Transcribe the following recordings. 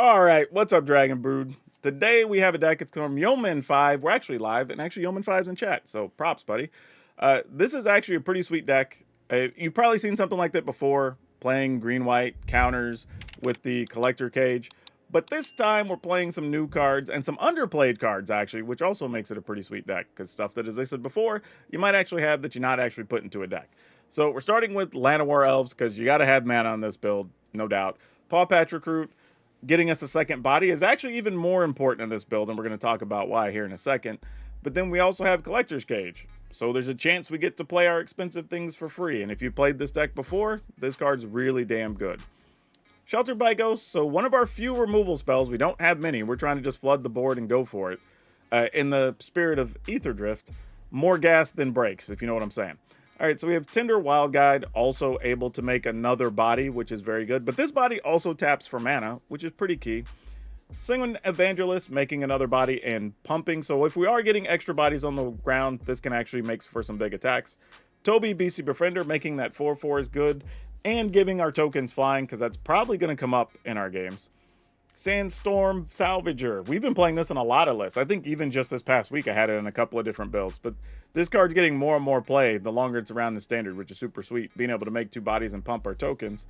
All right, what's up, Dragon Brood? Today we have a deck. It's from Yeoman 5. We're actually live, and actually Yeoman 5's in chat, so props, buddy. This is actually a pretty sweet deck. You've probably seen something like that before, playing green-white counters with the Collector Cage. But this time we're playing some new cards, and some underplayed cards, actually, which also makes it a pretty sweet deck, because stuff that, as I said before, you might actually have that you're not actually put into a deck. So we're starting with Land of War Elves, because you got to have mana on this build, no doubt. Paw Patch Recruit. Getting us a second body is actually even more important in this build, and we're going to talk about why here in a second. But then we also have Collector's Cage, so there's a chance we get to play our expensive things for free. And if you played this deck before, this card's really damn good. Sheltered by Ghosts, so one of our few removal spells. We don't have many. We're trying to just flood the board and go for it. In the spirit of Aetherdrift, more gas than breaks, if you know what I'm saying. All right, so we have Tinder Wild Guide, also able to make another body, which is very good. But this body also taps for mana, which is pretty key. Sanguine Evangelist, making another body and pumping. So if we are getting extra bodies on the ground, this can actually make for some big attacks. Toby, BC Befriender, making that 4/4 is good. And giving our tokens flying, because that's probably going to come up in our games. Sandstorm Salvager. We've been playing this in a lot of lists. I think even just this past week I had it in a couple of different builds. But this card's getting more and more play the longer it's around the standard, which is super sweet. Being able to make two bodies and pump our tokens.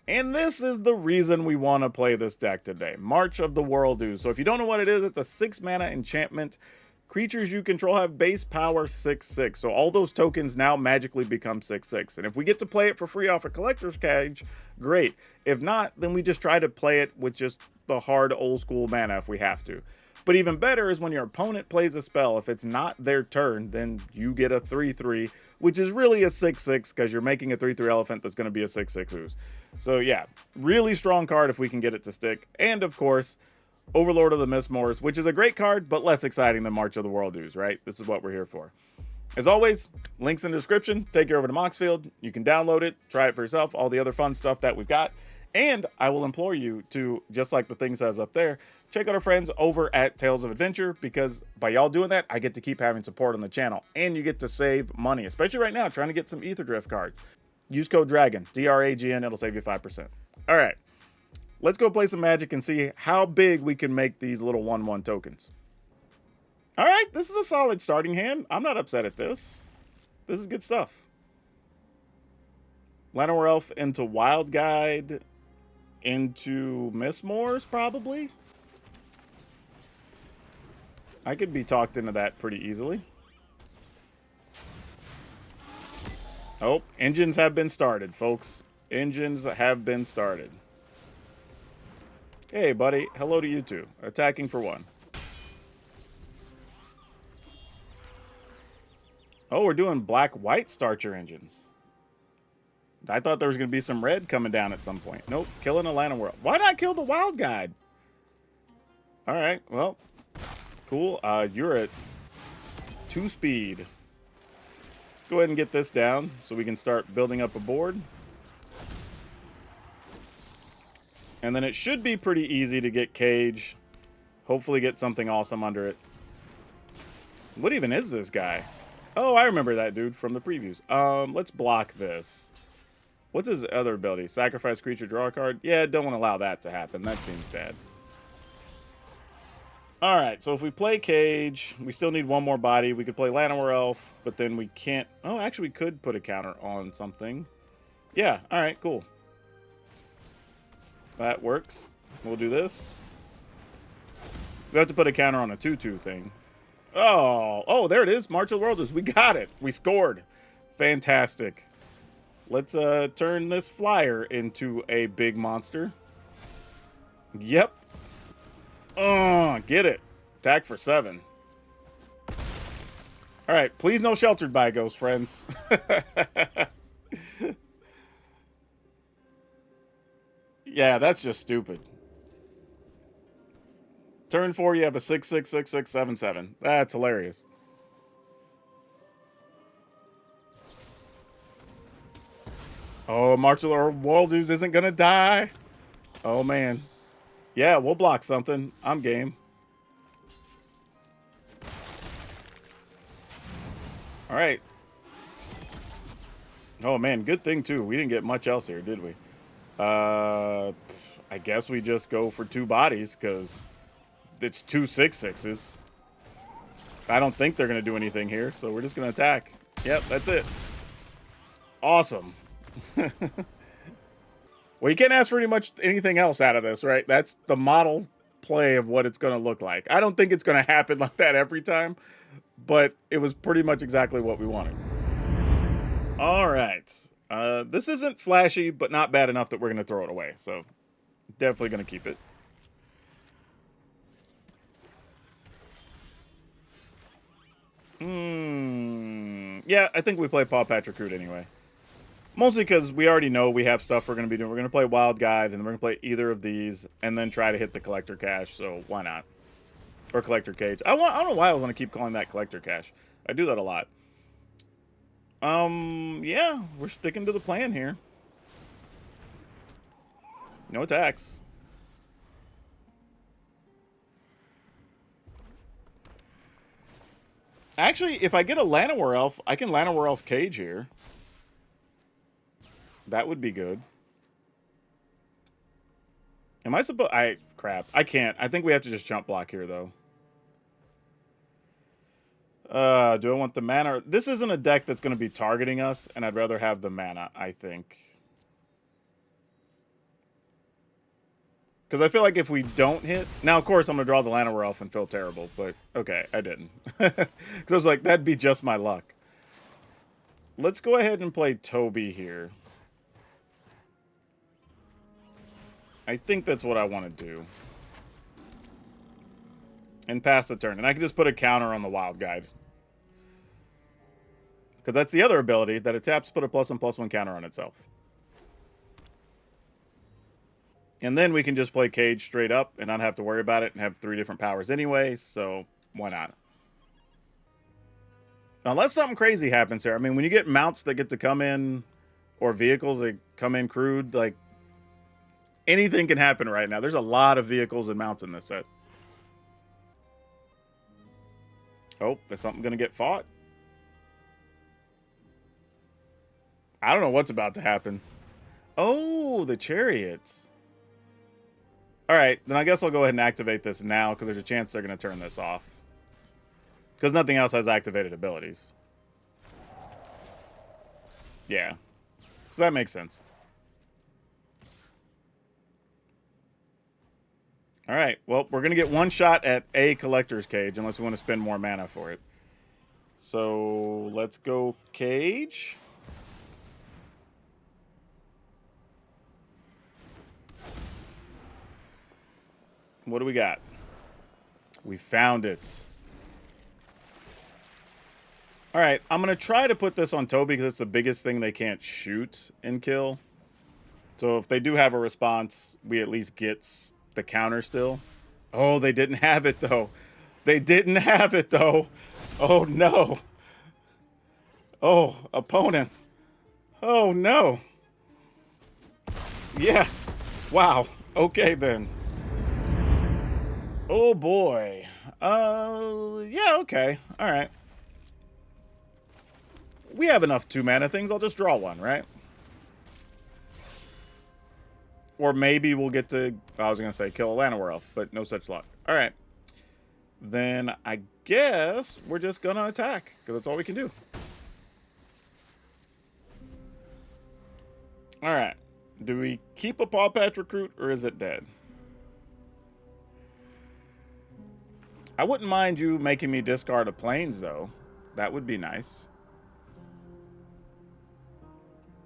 And this is the reason we want to play this deck today. March of the World Ooze. So if you don't know what it is, it's a 6-mana enchantment. Creatures you control have base power 6/6. So all those tokens now magically become 6/6. And if we get to play it for free off a Collector's Cage, great. If not, then we just try to play it with just the hard old school mana if we have to. But even better is when your opponent plays a spell. If it's not their turn, then you get a 3/3, which is really a 6/6 because you're making a 3/3 elephant that's going to be a 6/6 ooze. So yeah, really strong card if we can get it to stick. And of course, Overlord of the Mistmoors, which is a great card, but less exciting than March of the World Ooze, right? This is what we're here for. As always, links in the description. Take you over to Moxfield. You can download it, try it for yourself, all the other fun stuff that we've got. And I will implore you to, just like the thing says up there, check out our friends over at Tales of Adventure, because by y'all doing that, I get to keep having support on the channel. And you get to save money, especially right now, trying to get some Aetherdrift cards. Use code DRAGON, DRAGN, it'll save you 5%. All right. Let's go play some Magic and see how big we can make these little 1/1 tokens. All right, this is a solid starting hand. I'm not upset at this. This is good stuff. Llanowar Elf into Wild Guide, into Mistmoors, probably. I could be talked into that pretty easily. Oh, engines have been started, folks. Engines have been started. Hey, buddy. Hello to you too. Attacking for 1. Oh, we're doing black-white starcher engines. I thought there was going to be some red coming down at some point. Nope. Killing a Llanowar. Why not kill the Wild Guide? All right. Well, cool. You're at 2 speed. Let's go ahead and get this down so we can start building up a board. And then it should be pretty easy to get Cage. Hopefully get something awesome under it. What even is this guy? Oh, I remember that dude from the previews. Let's block this. What's his other ability? Sacrifice creature, draw a card? Yeah, don't want to allow that to happen. That seems bad. Alright, so if we play Cage, we still need one more body. We could play Llanowar Elf, but then we can't... Oh, actually, we could put a counter on something. Yeah, alright, cool. That works. We'll do this. We have to put a counter on a 2/2 thing. Oh, there it is. March of the World Ooze. We got it. We scored. Fantastic. Let's turn this flyer into a big monster. Yep. Get it. Attack for 7. All right. Please no Sheltered by Ghost, friends. Yeah, that's just stupid. Turn 4, you have a 6/6/6/6/7/7. That's hilarious. Oh, March of the World Ooze isn't gonna die. Oh man. Yeah, we'll block something. I'm game. All right. Oh man, good thing too. We didn't get much else here, did we? I guess we just go for 2 bodies, because it's 2 6/6s. I don't think they're going to do anything here, so we're just going to attack. Yep, that's it. Awesome. Well, you can't ask for much anything else out of this, right? That's the model play of what it's going to look like. I don't think it's going to happen like that every time, but it was pretty much exactly what we wanted. All right. This isn't flashy, but not bad enough that we're going to throw it away, so definitely going to keep it. Yeah, I think we play PowrDragn anyway. Mostly because we already know we have stuff we're going to be doing. We're going to play Wild Guide, and then we're going to play either of these, and then try to hit the Collector Cache, so why not? Or Collector Cage. I don't know why I want to keep calling that Collector Cache. I do that a lot. Yeah, we're sticking to the plan here. No attacks. Actually, if I get a Llanowar Elf, I can Llanowar Elf Cage here. That would be good. Am I supposed... crap. I can't. I think we have to just jump block here, though. Do I want the mana? This isn't a deck that's going to be targeting us, and I'd rather have the mana, I think. Because I feel like if we don't hit... Now, of course, I'm going to draw the Llanowar Elf and feel terrible, but okay, I didn't. Because I was like, that'd be just my luck. Let's go ahead and play Toby here. I think that's what I want to do. And pass the turn. And I can just put a counter on the Wild Guide. Because that's the other ability, that it taps, put a +1/+1 counter on itself. And then we can just play Cage straight up and not have to worry about it and have 3 different powers anyway, so why not? Unless something crazy happens here. I mean, when you get mounts that get to come in, or vehicles that come in crewed, like, anything can happen right now. There's a lot of vehicles and mounts in this set. Oh, is something going to get fought? I don't know what's about to happen. Oh, the chariots. All right, then I guess I'll go ahead and activate this now because there's a chance they're going to turn this off. Because nothing else has activated abilities. Yeah. So that makes sense. All right, well, we're going to get one shot at a Collector's Cage unless we want to spend more mana for it. So let's go Cage. What do we got? We found it. All right, I'm going to try to put this on Toby because it's the biggest thing they can't shoot and kill. So if they do have a response, we at least get the counter still. Oh, they didn't have it, though. They didn't have it, though. Oh, no. Oh, opponent. Oh, no. Yeah. Wow. Okay, then. Oh, boy. Yeah, okay. All right. We have enough 2-mana things. I'll just draw one, right? Or maybe we'll get to... I was going to say kill a Llanowar Elf, but no such luck. All right. Then I guess we're just going to attack, because that's all we can do. All right. Do we keep a Paw Patch Recruit, or is it dead? I wouldn't mind you making me discard a Plains, though. That would be nice.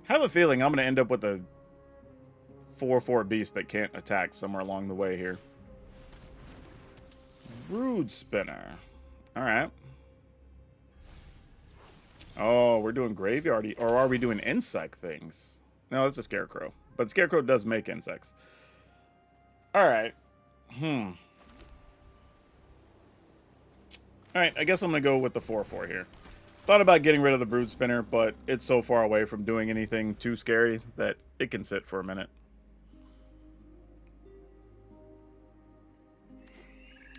I have a feeling I'm going to end up with a 4/4 beast that can't attack somewhere along the way here. Brood Spinner. All right. Oh, we're doing graveyard, or are we doing insect things? No, it's a Scarecrow. But Scarecrow does make insects. All right. All right, I guess I'm going to go with the 4/4 here. Thought about getting rid of the Brood Spinner, but it's so far away from doing anything too scary that it can sit for a minute.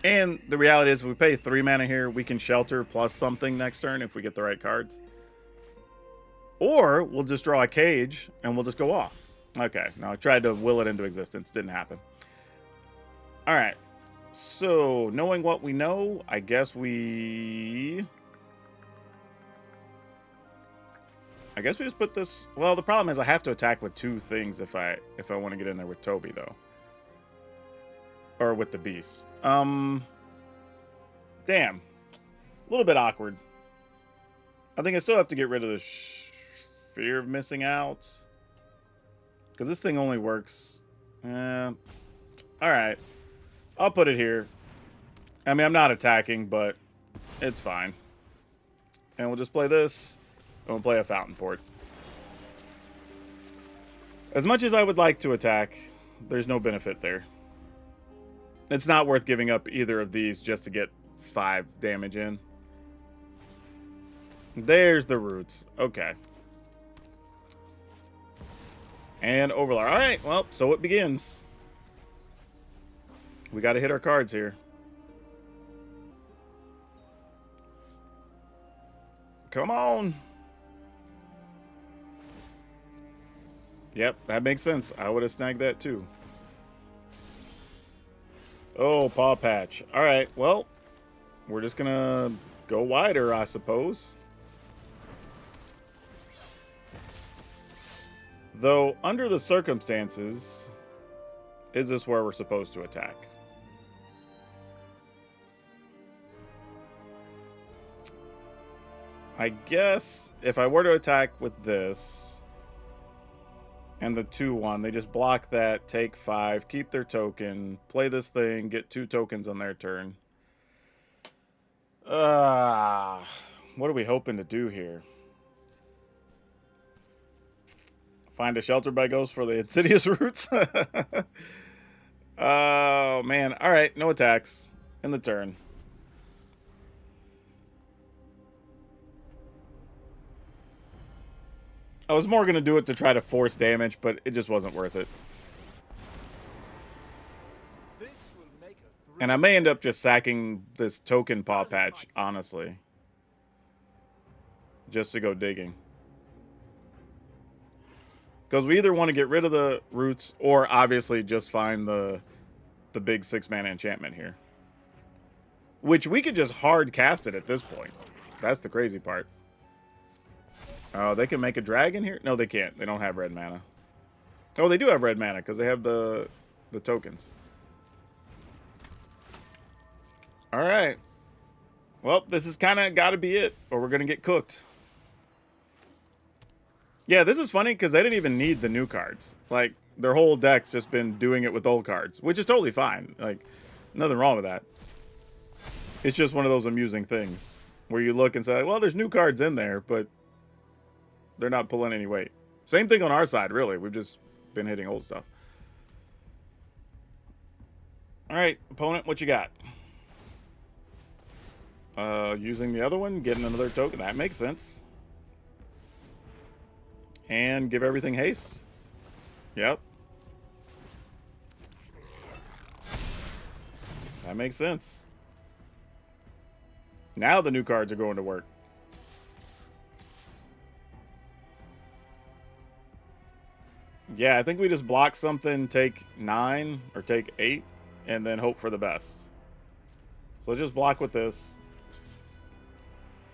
And the reality is, if we pay 3 mana here, we can shelter plus something next turn if we get the right cards. Or we'll just draw a Cage and we'll just go off. Okay, no, I tried to will it into existence. Didn't happen. All right. So, knowing what we know, I guess we just put this... Well, the problem is I have to attack with 2 things if I want to get in there with Toby, though. Or with the beast. Damn. A little bit awkward. I think I still have to get rid of the fear of missing out. Because this thing only works... Alright. I'll put it here. I mean, I'm not attacking, but it's fine. And we'll just play this. And we'll play a Fountain Port. As much as I would like to attack, there's no benefit there. It's not worth giving up either of these just to get 5 damage in. There's the roots. Okay. And Overlord. Alright, well, so it begins. We got to hit our cards here. Come on. Yep, that makes sense. I would have snagged that too. Oh, Paw Patch. Alright, well, we're just going to go wider, I suppose. Though, under the circumstances, is this where we're supposed to attack? I guess if I were to attack with this and the 2/1, they just block that, take 5, keep their token, play this thing, get 2 tokens on their turn. What are we hoping to do here? Find a shelter by ghost for the insidious roots? Oh, man. All right, no attacks in the turn. I was more going to do it to try to force damage, but it just wasn't worth it. And I may end up just sacking this token Paw Patch, honestly. Just to go digging. Because we either want to get rid of the roots, or obviously just find the big 6-mana enchantment here. Which we could just hard cast it at this point. That's the crazy part. Oh, they can make a dragon here? No, they can't. They don't have red mana. Oh, they do have red mana because they have the tokens. All right. Well, this is kind of got to be it, or we're going to get cooked. Yeah, this is funny because they didn't even need the new cards. Like, their whole deck's just been doing it with old cards, which is totally fine. Like, nothing wrong with that. It's just one of those amusing things where you look and say, well, there's new cards in there, but they're not pulling any weight. Same thing on our side, really. We've just been hitting old stuff. All right, opponent, what you got? Using the other one, getting another token. That makes sense. And give everything haste. Yep. That makes sense. Now the new cards are going to work. Yeah, I think we just block something, take 9 or take 8, and then hope for the best. So let's just block with this.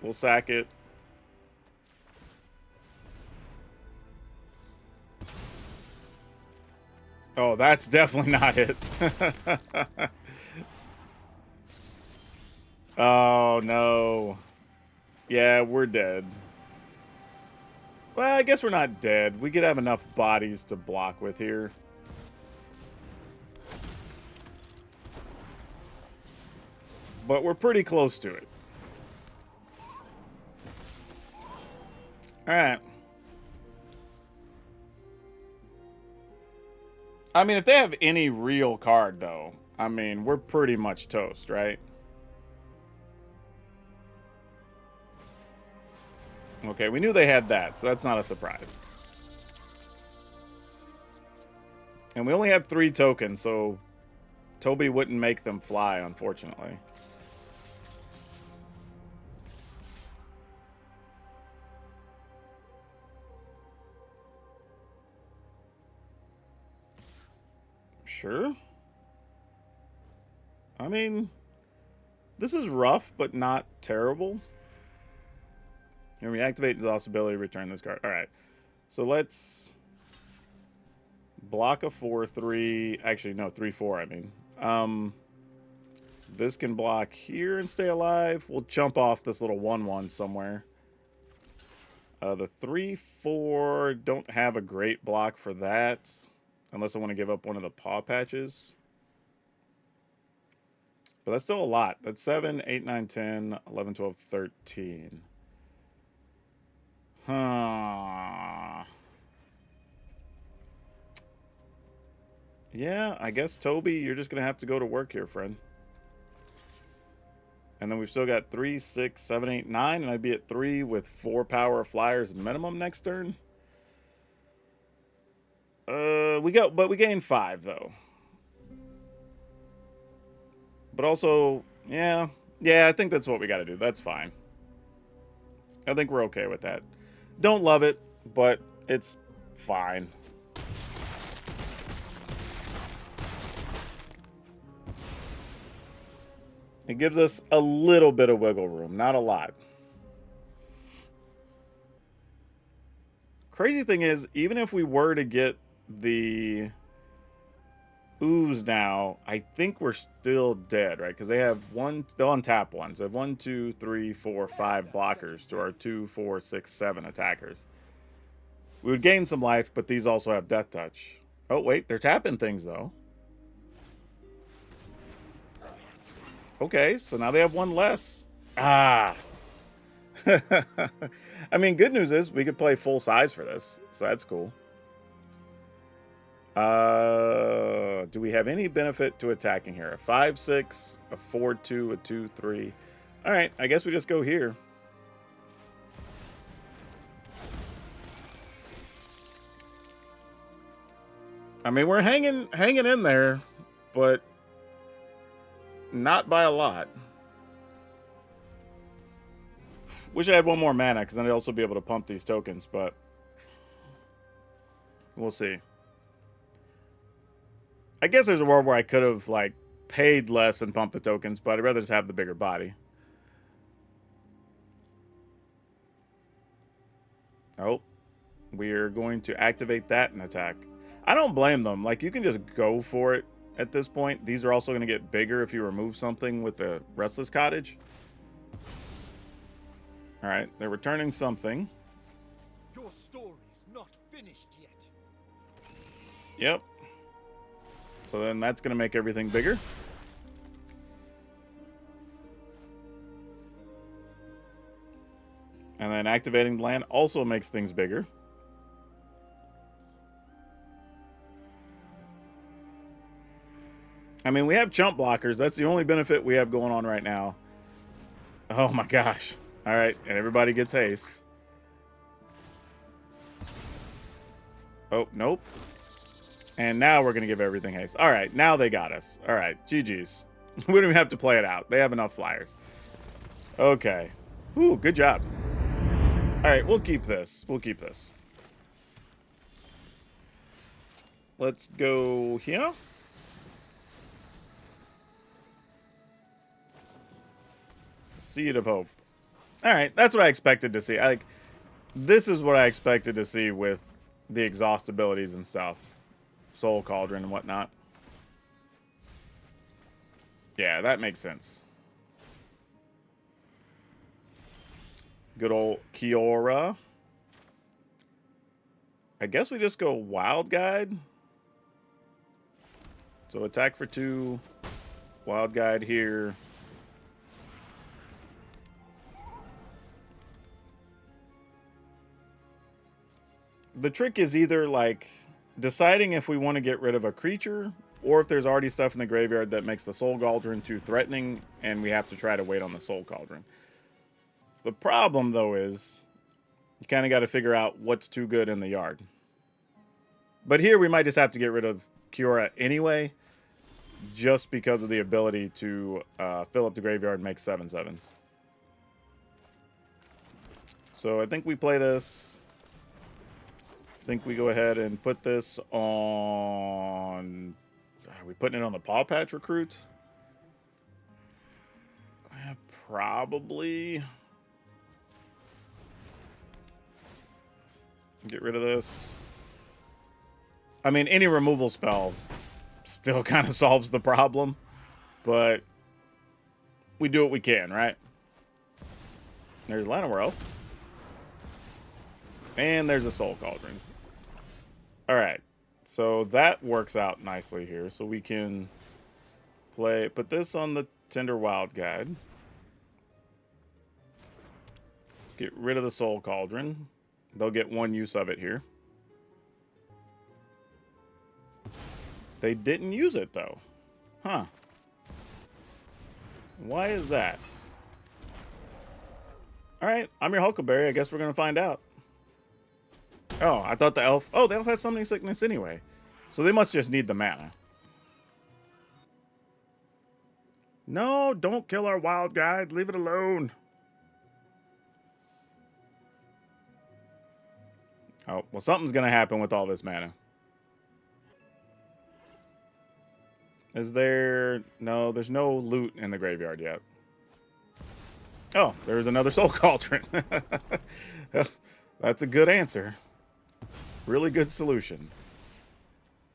We'll sack it. Oh, that's definitely not it. Oh, no. Yeah, we're dead. Well, I guess we're not dead. We could have enough bodies to block with here. But we're pretty close to it. Alright. I mean, if they have any real card, though, I mean, we're pretty much toast, right? Okay, we knew they had that, so that's not a surprise. And we only have 3 tokens, so Toby wouldn't make them fly, unfortunately. Sure. I mean, this is rough, but not terrible. And reactivate exhaust ability, return this card. All right. So let's block a 4/3. Actually, no, 3/4. I mean, this can block here and stay alive. We'll jump off this little 1/1 somewhere. The 3/4 don't have a great block for that, unless I want to give up one of the paw patches. But that's still a lot. That's 7, 8, 9, 10, 11, 12, 13. Huh. Yeah, I guess, Toby, you're just going to have to go to work here, friend. And then we've still got 3, 6, 7, 8, 9, and I'd be at 3 with 4 power flyers minimum next turn. But we gain 5, though. But also, yeah, I think that's what we got to do. That's fine. I think we're okay with that. Don't love it, but it's fine. It gives us a little bit of wiggle room, not a lot. Crazy thing is, even if we were to get the Ooze now, I think we're still dead, right? Because they have they'll untap one. So they have 1, 2, 3, 4, 5 blockers to our 2, 4, 6, 7 attackers. We would gain some life, but these also have Death Touch. Oh, wait, they're tapping things, though. Okay, so now they have one less. Ah. I mean, good news is we could play full size for this, so that's cool. Do we have any benefit to attacking here? A 5/6, a 4/2, a 2/3. All right, I guess we just go here. I mean, we're hanging in there, but not by a lot. Wish I had one more mana, because then I'd also be able to pump these tokens, but we'll see. I guess there's a world where I could have, like, paid less and pumped the tokens, but I'd rather just have the bigger body. Oh, we're going to activate that and attack. I don't blame them. Like, you can just go for it at this point. These are also going to get bigger if you remove something with the Restless Cottage. All right, they're returning something. Your story's not finished yet. Yep. So then that's going to make everything bigger. And then activating the land also makes things bigger. I mean, we have chump blockers. That's the only benefit we have going on right now. Oh my gosh. All right, and everybody gets haste. Oh, nope. And now we're going to give everything haste. All right, now they got us. All right, GG's. We don't even have to play it out. They have enough flyers. Okay. Ooh, good job. All right, we'll keep this. We'll keep this. Let's go here. Seed of Hope. All right, that's what I expected to see. This is what I expected to see with the exhaust abilities and stuff. Soul Cauldron and whatnot. Yeah, that makes sense. Good old Kiora. I guess we just go Wild Guide. So attack for 2. Wild Guide here. The trick is either, like, deciding if we want to get rid of a creature, or if there's already stuff in the graveyard that makes the Soul Cauldron too threatening, and we have to try to wait on the Soul Cauldron. The problem, though, is you kind of got to figure out what's too good in the yard. But here we might just have to get rid of Kiora anyway, just because of the ability to fill up the graveyard and make 7/7s. So I think we play this. I think we go ahead and put this on... Are we putting it on the Paw Patch recruit? Probably. Get rid of this. I mean, any removal spell still kind of solves the problem, but we do what we can, right? There's Llanowar Elf. And there's a Soul Cauldron. Alright. So that works out nicely here. So we can put this on the Tender Wild Guide. Get rid of the Soul Cauldron. They'll get one use of it here. They didn't use it, though. Huh. Why is that? Alright, I'm your Huckleberry. I guess we're going to find out. Oh, I thought the elf... Oh, the elf has Summoning Sickness anyway. So they must just need the mana. No, don't kill our wild guide. Leave it alone. Oh, well, something's going to happen with all this mana. Is there... No, there's no loot in the graveyard yet. Oh, there's another Soul Cauldron. That's a good answer. Really good solution.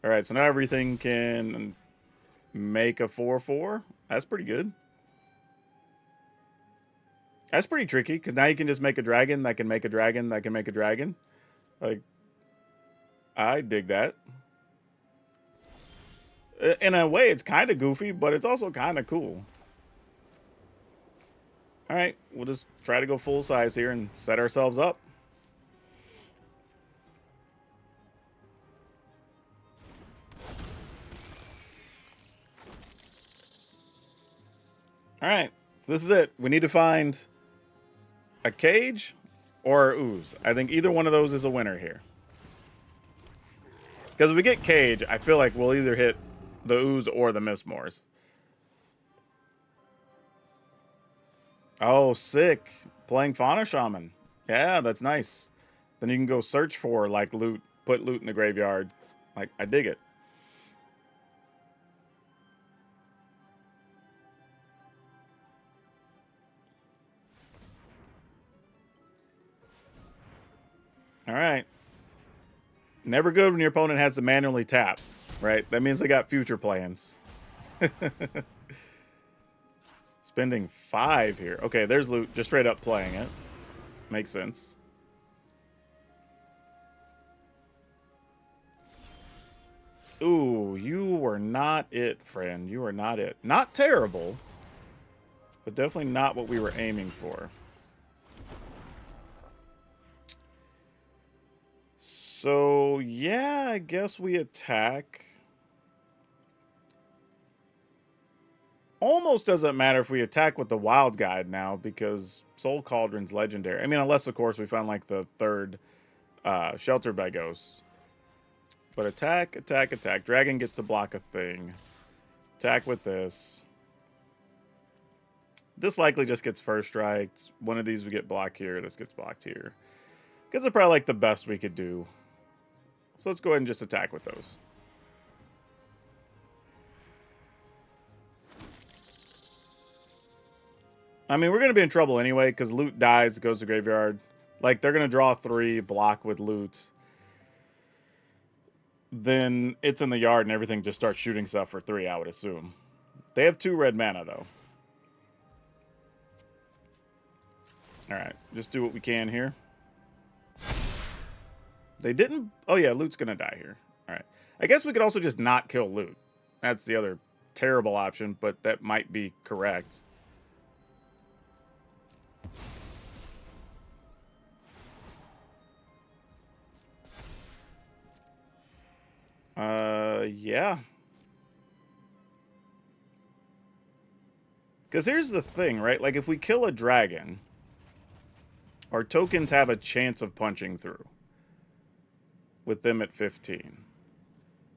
Alright, so now everything can make a 4/4. That's pretty good. That's pretty tricky, because now you can just make a dragon that can make a dragon that can make a dragon. Like, I dig that. In a way, it's kind of goofy, but it's also kind of cool. Alright, we'll just try to go full size here and set ourselves up. Alright, so this is it. We need to find a cage or an ooze. I think either one of those is a winner here. Because if we get cage, I feel like we'll either hit the ooze or the Mistmores. Oh, sick. Playing Fauna Shaman. Yeah, that's nice. Then you can go search for, like, loot. Put loot in the graveyard. Like, I dig it. Alright. Never good when your opponent has to manually tap, right? That means they got future plans. Spending 5 here. Okay, there's loot. Just straight up playing it. Makes sense. Ooh, you were not it, friend. You were not it. Not terrible, but definitely not what we were aiming for. So, yeah, I guess we attack. Almost doesn't matter if we attack with the Wild Guide now, because Soul Cauldron's legendary. I mean, unless, of course, we find, like, the third Sheltered by Ghosts. But attack, attack, attack. Dragon gets to block a thing. Attack with this. This likely just gets first strikes. One of these we get blocked here. This gets blocked here. Because it's probably, like, the best we could do. So let's go ahead and just attack with those. I mean, we're going to be in trouble anyway, because loot dies, goes to graveyard. Like, they're going to draw 3, block with loot. Then it's in the yard and everything just starts shooting stuff for 3, I would assume. They have 2 red mana, though. Alright, just do what we can here. They didn't... Oh, yeah, loot's going to die here. Alright. I guess we could also just not kill loot. That's the other terrible option, but that might be correct. Yeah. Because here's the thing, right? Like, if we kill a dragon, our tokens have a chance of punching through. With them at 15.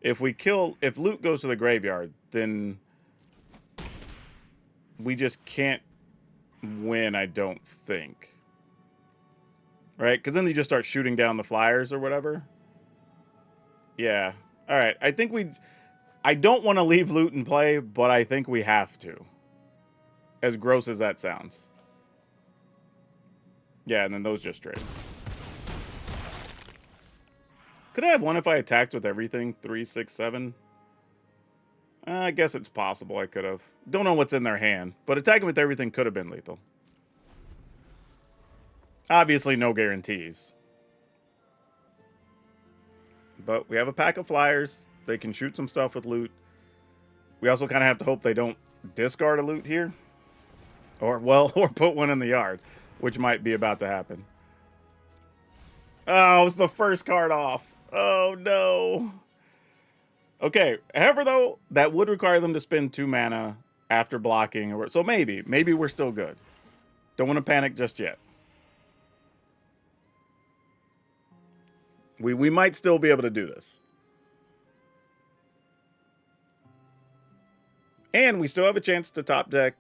If loot goes to the graveyard, then we just can't win, I don't think. Right? Because then they just start shooting down the flyers or whatever. Yeah. Alright, I think I don't want to leave loot in play, but I think we have to. As gross as that sounds. Yeah, and then those just trade. Could I have won if I attacked with everything? 3, 6, 7? I guess it's possible I could have. Don't know what's in their hand, but attacking with everything could have been lethal. Obviously, no guarantees. But we have a pack of flyers. They can shoot some stuff with loot. We also kind of have to hope they don't discard a loot here. Or, well, or put one in the yard, which might be about to happen. Oh, it's the first card off. Oh, no. Okay, however, though, that would require them to spend 2 mana after blocking. So maybe we're still good. Don't want to panic just yet. We might still be able to do this. And we still have a chance to top deck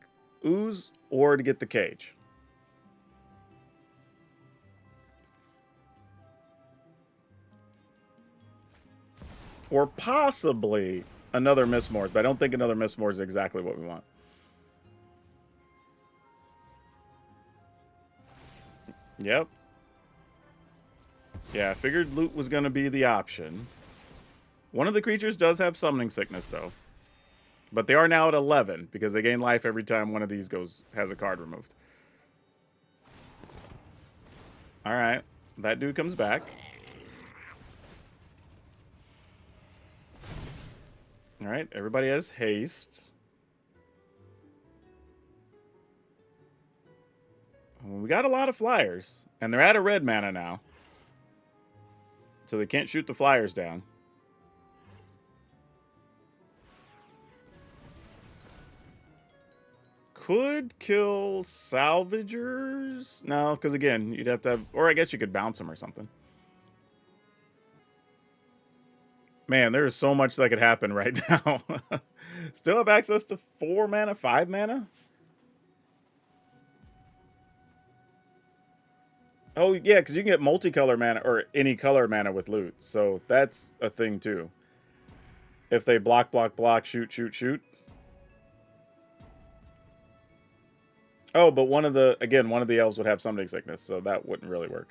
Ooze or to get the cage. Or possibly another Mistmores, but I don't think another Mistmores is exactly what we want. Yep. Yeah, I figured loot was going to be the option. One of the creatures does have summoning sickness, though. But they are now at 11, because they gain life every time one of these has a card removed. Alright, that dude comes back. Alright, everybody has haste. We got a lot of flyers, and they're out of red mana now. So they can't shoot the flyers down. Could kill salvagers? No, because again, you'd have to have... Or I guess you could bounce them or something. Man, there's so much that could happen right now. Still have access to 4 mana, 5 mana? Oh, yeah, because you can get multicolor mana, or any color mana with loot. So that's a thing, too. If they block, block, block, shoot, shoot, shoot. Oh, but one of the elves would have summoning sickness, so that wouldn't really work.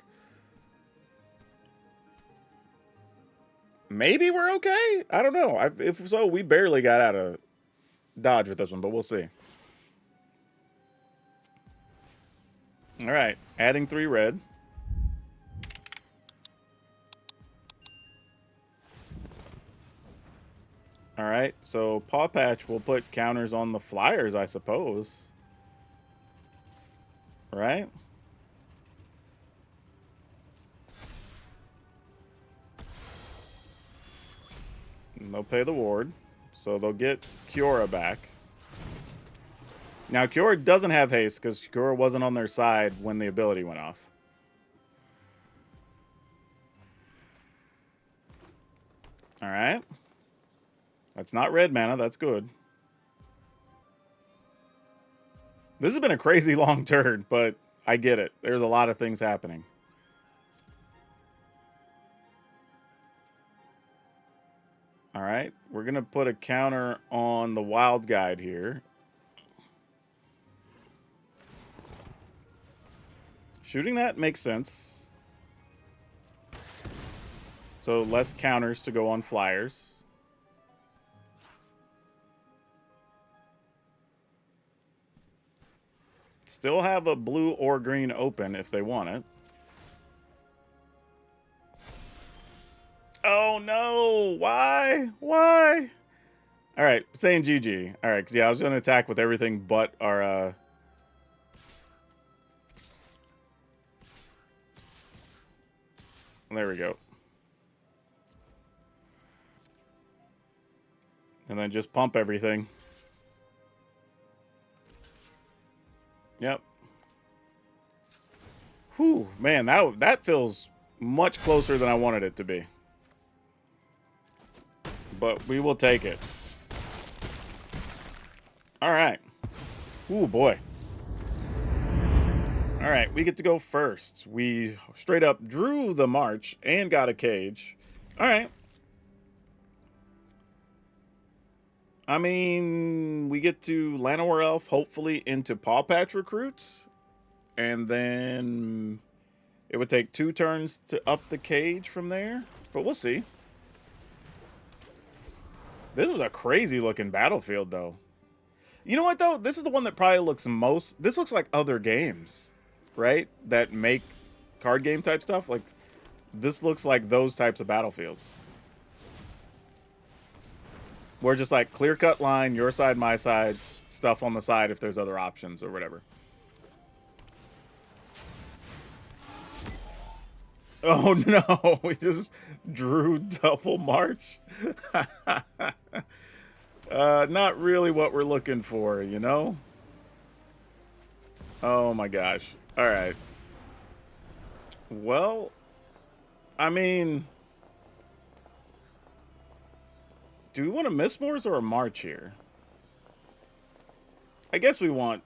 Maybe we're okay? I don't know. If so, we barely got out of dodge with this one, but we'll see. All right, adding 3 red. All right, so Paw Patch will put counters on the flyers, I suppose. Right? And they'll pay the ward, so they'll get Kiora back. Now, Kiora doesn't have haste, because Kiora wasn't on their side when the ability went off. All right. That's not red mana. That's good. This has been a crazy long turn, but I get it. There's a lot of things happening. All right. We're going to put a counter on the Wild Guide here. Shooting that makes sense. So less counters to go on flyers. Still have a blue or green open if they want it. Oh no! Why? Why? All right, saying GG. All right, because yeah, I was going to attack with everything but our. There we go. And then just pump everything. Yep. Whew, man, that feels much closer than I wanted it to be. But we will take it. All right. Ooh, boy. All right, we get to go first. We straight up drew the march and got a cage. All right. I mean, we get to Llanowar Elf, hopefully into Paw Patch recruits. And then it would take 2 turns to up the cage from there. But we'll see. This is a crazy looking battlefield, though. You know what, though? This is the one that probably looks most... This looks like other games, right? That make card game type stuff. Like, this looks like those types of battlefields. We're just like clear-cut line, your side, my side, stuff on the side if there's other options or whatever. Oh no, we just drew double march. Not really what we're looking for, you know? Oh my gosh. All right. Well, I mean, do we want a Mistmores or a March here? I guess we want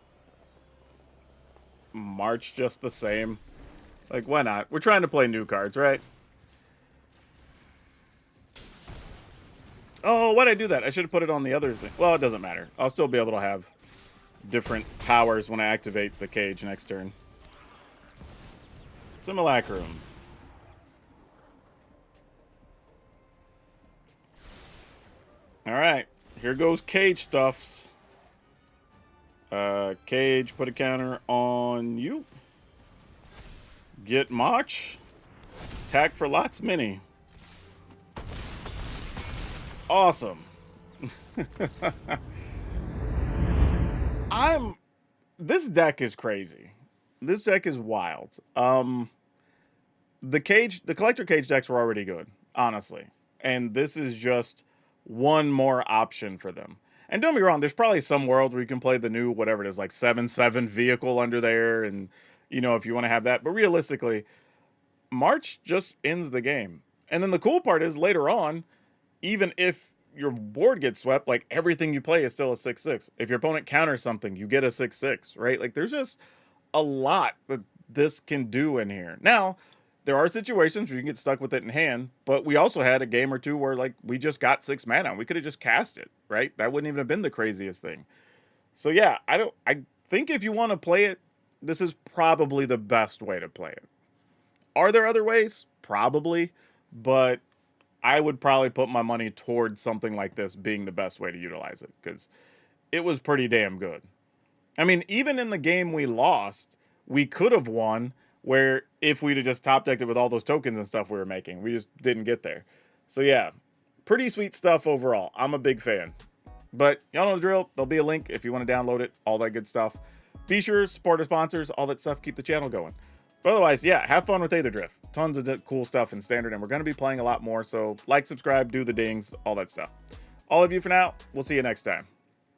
March just the same. Like, why not? We're trying to play new cards, right? Oh, why'd I do that? I should have put it on the other thing. Well, it doesn't matter. I'll still be able to have different powers when I activate the cage next turn. Simulacrum. Alright. Here goes cage stuffs. Cage, put a counter on you. Get Mach. Attack for lots mini. Awesome. This deck is crazy. This deck is wild. The collector cage decks were already good, honestly. And this is just one more option for them. And don't be wrong, there's probably some world where you can play the new, whatever it is, like 7/7 vehicle under there, and, you know, if you want to have that. But realistically, March just ends the game. And then the cool part is, later on, even if your board gets swept, like, everything you play is still a 6/6. If your opponent counters something, you get a 6/6, right? Like, there's just a lot that this can do in here. Now, there are situations where you can get stuck with it in hand, but we also had a game or two where, like, we just got 6 mana and we could have just cast it, right? That wouldn't even have been the craziest thing. So yeah, I think if you want to play it, this is probably the best way to play it. Are there other ways? Probably, but I would probably put my money towards something like this being the best way to utilize it, because it was pretty damn good. I mean, even in the game we lost, we could have won, where if we'd have just top decked it with all those tokens and stuff we were making, we just didn't get there. So yeah, pretty sweet stuff overall. I'm a big fan. But y'all know the drill. There'll be a link if you want to download it, all that good stuff. Be sure to support our sponsors, all that stuff, keep the channel going. But otherwise, yeah, have fun with Aetherdrift. Tons of cool stuff in Standard, and we're going to be playing a lot more. So like, subscribe, do the dings, all that stuff. All of you for now. We'll see you next time.